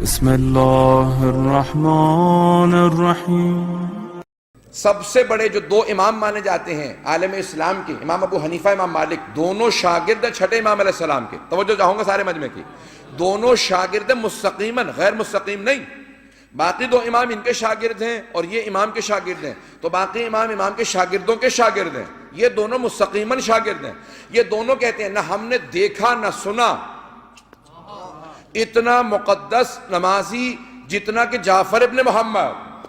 بسم اللہ الرحمن الرحیم۔ سب سے بڑے جو دو امام مانے جاتے ہیں عالم اسلام کے، امام ابو حنیفہ، امام مالک، دونوں شاگرد ہیں چھٹے امام علیہ السلام کے۔ توجہ چاہوں گا سارے مجمع کی، دونوں شاگرد مستقیماً، غیر مستقیم نہیں۔ باقی دو امام ان کے شاگرد ہیں اور یہ امام کے شاگرد ہیں، تو باقی امام کے شاگردوں کے شاگرد ہیں۔ یہ دونوں مستقیماً شاگرد ہیں۔ یہ دونوں کہتے ہیں نہ ہم نے دیکھا نہ سنا اتنا مقدس نمازی جتنا کہ جعفر ابن محمد،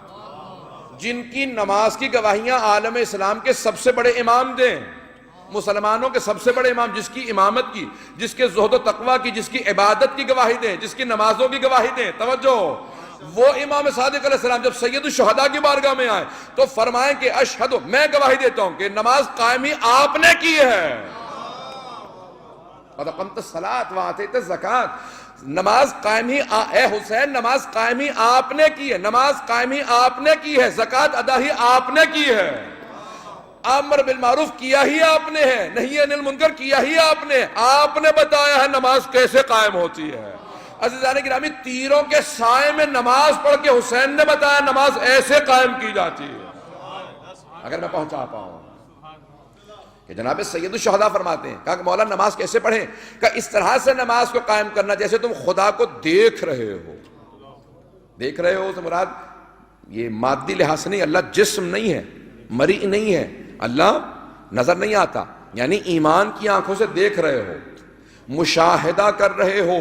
جن کی نماز کی گواہیاں عالم اسلام کے سب سے بڑے امام دیں، مسلمانوں کے سب سے بڑے امام، جس کی امامت کی، جس کے زہد و تقوی کی، جس کی عبادت کی گواہی دیں، جس کی نمازوں کی گواہی دیں۔ توجہ، وہ امام صادق علیہ السلام جب سید الشہداء کی بارگاہ میں آئے تو فرمائیں کہ اشہد، میں گواہی دیتا ہوں کہ نماز قائم ہی آپ نے کی ہے، وَأَقَمْتَ الصَّلَاةَ وَآتَيْتَ الزَّكَاةَ، نماز قائم ہی اے حسین، نماز قائم ہی آپ نے کی ہے، نماز قائم ہی آپ نے کی ہے، زکوٰۃ ادا ہی آپ نے کی ہے، امر بالمعروف کیا ہی آپ نے ہے، نہی عن المنکر کیا ہی آپ نے بتایا ہے نماز کیسے قائم ہوتی ہے۔ عزیزان گرامی، تیروں کے سائے میں نماز پڑھ کے حسین نے بتایا نماز ایسے قائم کی جاتی ہے۔ اگر میں پہنچا پاؤں کہ جناب سید الشہداء فرماتے ہیں، کہا کہ مولا نماز کیسے پڑھیں؟ کہا اس طرح سے نماز کو قائم کرنا جیسے تم خدا کو دیکھ رہے ہو۔ دیکھ رہے ہو سے مراد یہ مادی لحاظ سے نہیں، اللہ جسم نہیں ہے، مرئی نہیں ہے، اللہ نظر نہیں آتا، یعنی ایمان کی آنکھوں سے دیکھ رہے ہو، مشاہدہ کر رہے ہو،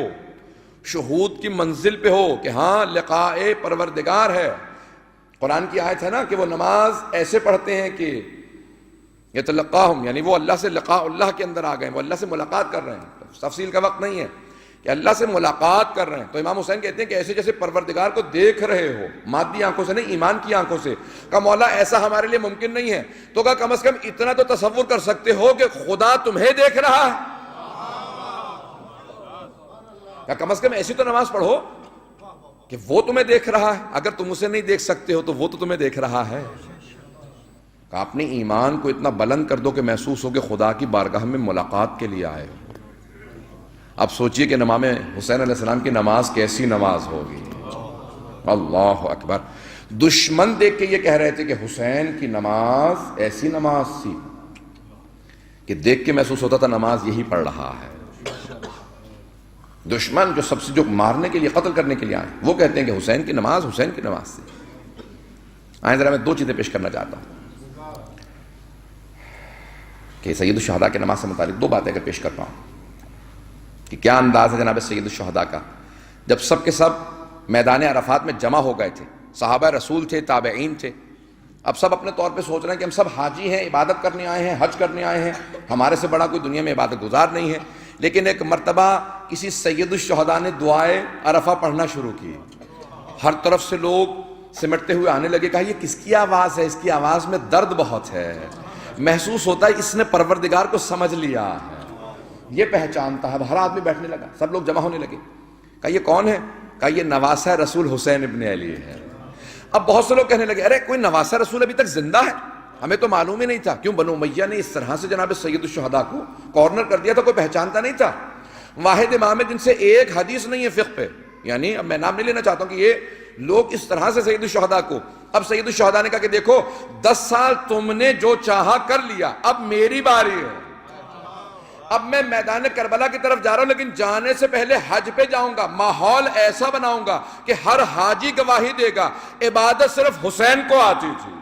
شہود کی منزل پہ ہو کہ ہاں لقاء پروردگار ہے۔ قرآن کی آیت ہے نا کہ وہ نماز ایسے پڑھتے ہیں کہ یتلقاہم، یعنی وہ اللہ سے لقاء اللہ کے اندر آ گئے ہیں، وہ اللہ سے ملاقات کر رہے ہیں۔ تفصیل کا وقت نہیں ہے کہ اللہ سے ملاقات کر رہے ہیں، تو امام حسین کہتے ہیں کہ ایسے جیسے پروردگار کو دیکھ رہے ہو، مادی آنکھوں سے نہیں، ایمان کی آنکھوں سے۔ کہا مولا ایسا ہمارے لیے ممکن نہیں ہے، تو کہا کم از کم اتنا تو تصور کر سکتے ہو کہ خدا تمہیں دیکھ رہا ہے۔ کہا کم از کم ایسی تو نماز پڑھو کہ وہ تمہیں دیکھ رہا ہے، اگر تم اسے نہیں دیکھ سکتے ہو تو وہ تو تمہیں دیکھ رہا ہے۔ کہ اپنے ایمان کو اتنا بلند کر دو کہ محسوس ہو کہ خدا کی بارگاہ میں ملاقات کے لیے آئے ہو۔ اب سوچئے کہ امام حسین علیہ السلام کی نماز کیسی نماز ہوگی۔ اللہ اکبر۔ دشمن دیکھ کے یہ کہہ رہے تھے کہ حسین کی نماز ایسی نماز تھی کہ دیکھ کے محسوس ہوتا تھا نماز یہی پڑھ رہا ہے۔ دشمن جو سب سے جو مارنے کے لیے، قتل کرنے کے لیے آئے، وہ کہتے ہیں کہ حسین کی نماز تھی۔ آئیں ذرا میں دو چیزیں پیش کرنا چاہتا ہوں کہ سید الشہداء کی نماز سے متعلق دو باتیں اگر پیش کر پاؤں کہ کیا انداز ہے جناب سید الشہداء کا۔ جب سب کے سب میدان عرفات میں جمع ہو گئے تھے، صحابہ رسول تھے، تابعین تھے، اب سب اپنے طور پہ سوچ رہے ہیں کہ ہم سب حاجی ہیں، عبادت کرنے آئے ہیں، حج کرنے آئے ہیں، ہمارے سے بڑا کوئی دنیا میں عبادت گزار نہیں ہے۔ لیکن ایک مرتبہ کسی سید الشہداء نے دعائے عرفہ پڑھنا شروع کی، ہر طرف سے لوگ سمٹتے ہوئے آنے لگے۔ کہا یہ کس کی آواز ہے؟ اس کی آواز میں درد بہت ہے، محسوس ہوتا ہے اس نے پروردگار کو سمجھ لیا ہے، یہ پہچانتا ہے۔ ہر آدمی بیٹھنے لگا، سب لوگ جمع ہونے لگے۔ کہا یہ کون ہے؟ کہا یہ نواسہ رسول حسین ابن علی ہے۔ اب بہت سے لوگ کہنے لگے ارے کوئی نواسہ رسول ابھی تک زندہ ہے؟ ہمیں تو معلوم ہی نہیں تھا۔ کیوں؟ بنو امیہ نے اس طرح سے جناب سید الشہداء کو کارنر کر دیا تھا، کوئی پہچانتا نہیں تھا۔ واحد امام ہے جن سے ایک حدیث نہیں ہے فقہ پہ، یعنی اب میں نام نہیں لینا چاہتا ہوں کہ یہ لوگ اس طرح سے سید الشہداء کو۔ اب سید الشہداء نے کہا کہ دیکھو 10 سال تم نے جو چاہا کر لیا، اب میری باری ہے، اب میں میدان کربلا کی طرف جا رہا ہوں، لیکن جانے سے پہلے حج پہ جاؤں گا، ماحول ایسا بناؤں گا کہ ہر حاجی گواہی دے گا عبادت صرف حسین کو آتی تھی۔